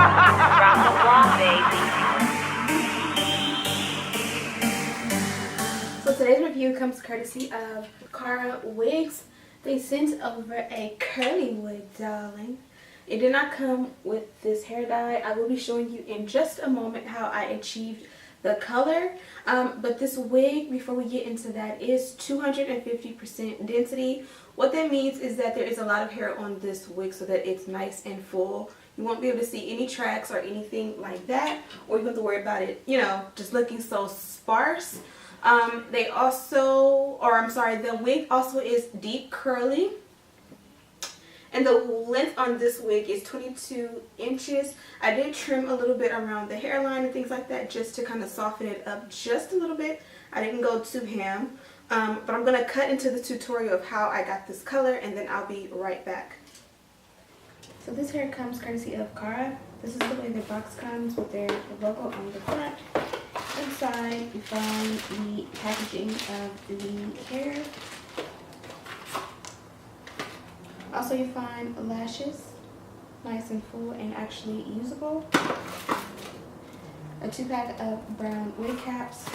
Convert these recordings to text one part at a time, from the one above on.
From the block, baby. So today's review comes courtesy of Cara Wigs. They sent over a curly wig, darling. It did not come with this hair dye. I will be showing you in just a moment how I achieved the color. But this wig, before we get into that, is 250% density. What that means is that there is a lot of hair on this wig so that it's nice and full. You won't be able to see any tracks or anything like that, or you have to worry about it, you know, just looking so sparse. The wig also is deep curly. And the length on this wig is 22 inches. I did trim a little bit around the hairline and things like that just to kind of soften it up just a little bit. I didn't go too ham. But I'm going to cut into the tutorial of how I got this color, and then I'll be right back. So this hair comes courtesy of Cara. This is the way the box comes with their logo on the front. Inside you find the packaging of the hair. Also you find lashes, nice and full and actually usable. A 2-pack of brown wig caps,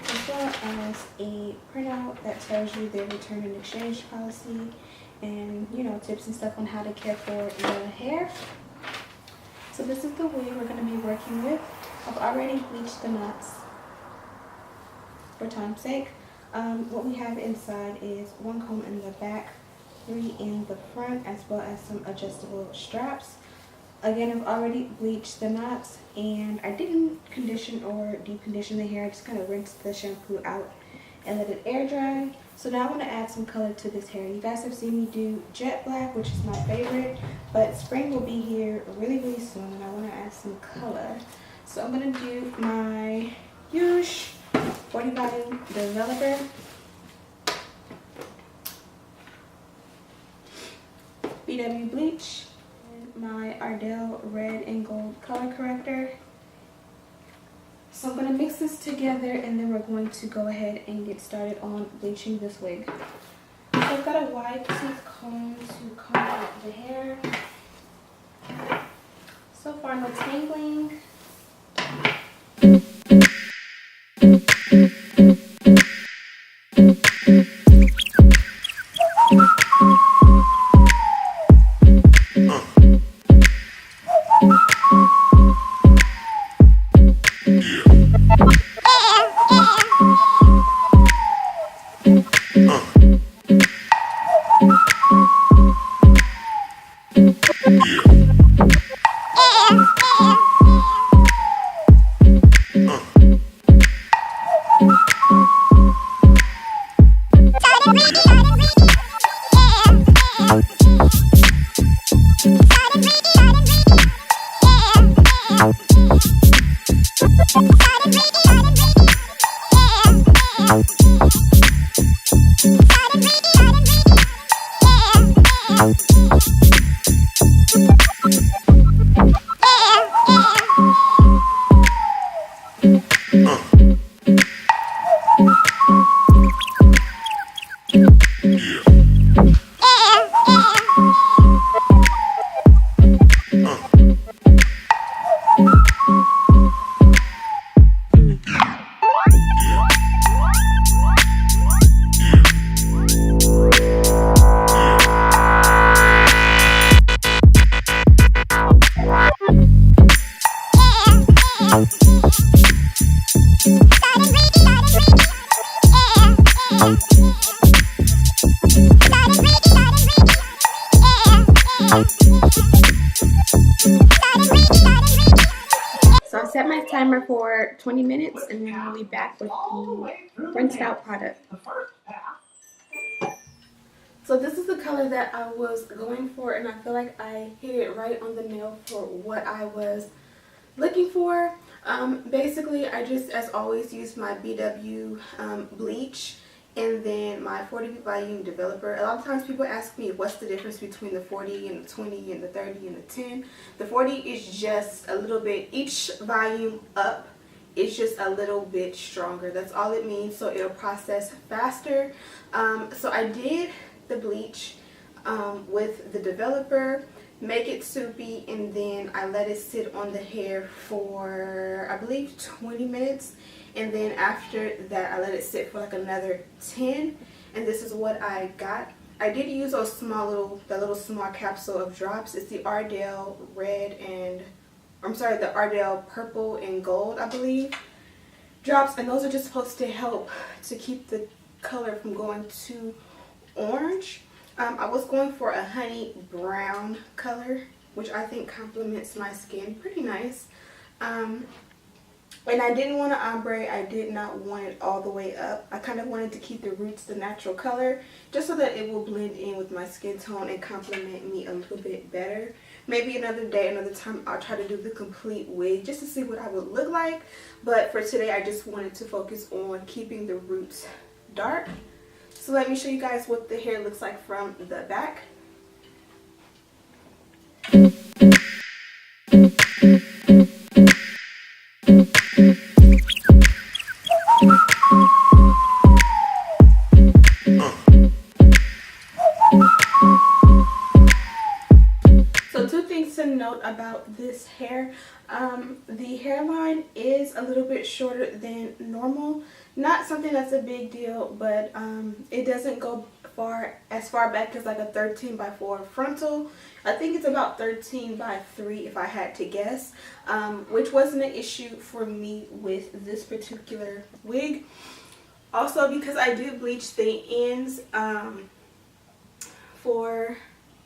as well as a printout that tells you their return and exchange policy and, you know, tips and stuff on how to care for the hair. So this is the wig we're going to be working with. I've already bleached the knots for time's sake. What we have inside is 1 comb in the back, 3 in the front, as well as some adjustable straps. Again, I've already bleached the knots, and I didn't condition or deep condition the hair. I just kind of rinsed the shampoo out and let it air dry. So now I want to add some color to this hair. You guys have seen me do jet black, which is my favorite, but spring will be here really, really soon, and I want to add some color. So I'm going to do my huge 40 volume developer. BW bleach, and my Ardell red and gold color corrector. So I'm going to mix this together, and then we're going to go ahead and get started on bleaching this wig. So I've got a wide tooth comb to comb out the hair. So far no tangling. So I set my timer for 20 minutes, and then I'll be back with the rinsed out product. So this is the color that I was going for, and I feel like I hit it right on the nail for what I was looking for. Basically, I just, as always, used my BW bleach and then my 40 volume developer. A lot of times people ask me what's the difference between the 40 and the 20 and the 30 and the 10. The 40 is just a little bit, each volume up is just a little bit stronger. That's all it means, so it'll process faster. So I did the bleach with the developer. make it soupy, and then I let it sit on the hair for I believe 20 minutes, and then after that I let it sit for like another 10, and this is what I got. I did use those the little small capsule of drops. It's the Ardell red and the Ardell purple and gold, I believe, drops, and those are just supposed to help to keep the color from going too orange. I was going for a honey brown color, which I think complements my skin pretty nice. And I didn't want to ombre. I did not want it all the way up. I kind of wanted to keep the roots the natural color, just so that it will blend in with my skin tone and complement me a little bit better. Maybe another day, another time, I'll try to do the complete wig just to see what I would look like. But for today, I just wanted to focus on keeping the roots dark. So let me show you guys what the hair looks like from the back. So two things to note about this hair. The hairline is a little bit shorter than normal. Not something that's a big deal, but it doesn't go as far back as like a 13 by 4 frontal. I think it's about 13 by 3 if I had to guess, which wasn't an issue for me with this particular wig. Also, because I did bleach the ends for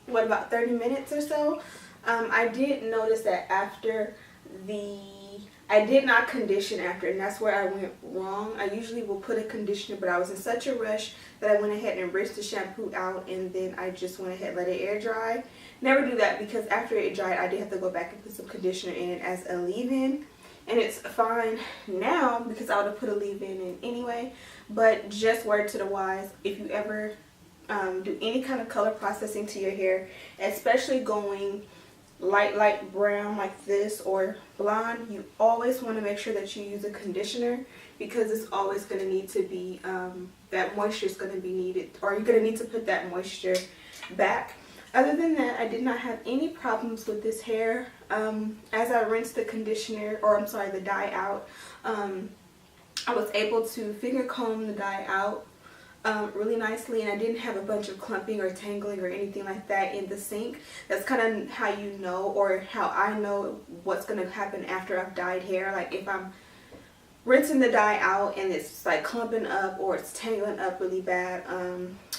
what, about 30 minutes or so, I did notice that after I did not condition after, and that's where I went wrong. I usually will put a conditioner, but I was in such a rush that I went ahead and rinsed the shampoo out, and then I just went ahead and let it air dry. Never do that, because after it dried, I did have to go back and put some conditioner in it as a leave-in, and it's fine now because I would have put a leave-in in anyway. But just word to the wise, if you ever do any kind of color processing to your hair, especially going light brown like this or blonde, you always want to make sure that you use a conditioner, because it's always going to need to be that moisture is going to be needed, or you're going to need to put that moisture back. Other than that, I did not have any problems with this hair. As I rinsed the conditioner, or I'm sorry, the dye out, I was able to finger comb the dye out really nicely, and I didn't have a bunch of clumping or tangling or anything like that in the sink. That's kind of how you know, or how I know what's going to happen after I've dyed hair. Like if I'm rinsing the dye out and it's like clumping up, or it's tangling up really bad,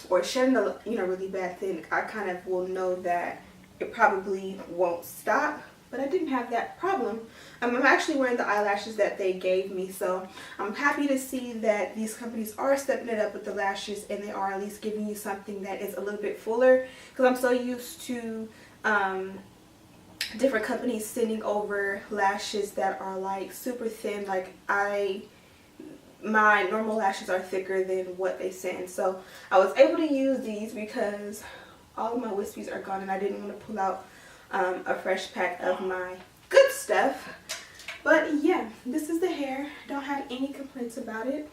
or shedding a really bad thing, I kind of will know that it probably won't stop. But I didn't have that problem. I'm actually wearing the eyelashes that they gave me, so I'm happy to see that these companies are stepping it up with the lashes, and they are at least giving you something that is a little bit fuller, because I'm so used to different companies sending over lashes that are like super thin. Like my normal lashes are thicker than what they send, so I was able to use these because all of my wispies are gone and I didn't want to pull out a fresh pack of my good stuff. But yeah, this is the hair. Don't have any complaints about it.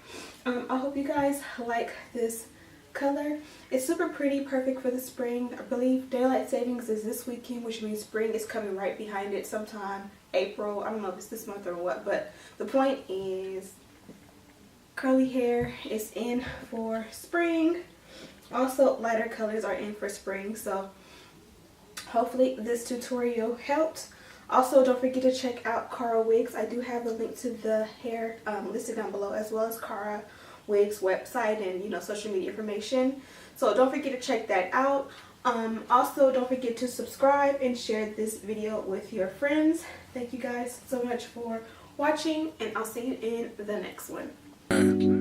I hope you guys like this color. It's super pretty, perfect for the spring. I believe daylight savings is this weekend, which means spring is coming right behind it sometime April. I don't know if it's this month or what, but the point is curly hair is in for spring. Also, lighter colors are in for spring, so hopefully this tutorial helped. Also, don't forget to check out Carawigs. I do have a link to the hair listed down below, as well as Carawigs website and social media information. So don't forget to check that out. Also, don't forget to subscribe and share this video with your friends. Thank you guys so much for watching, and I'll see you in the next one.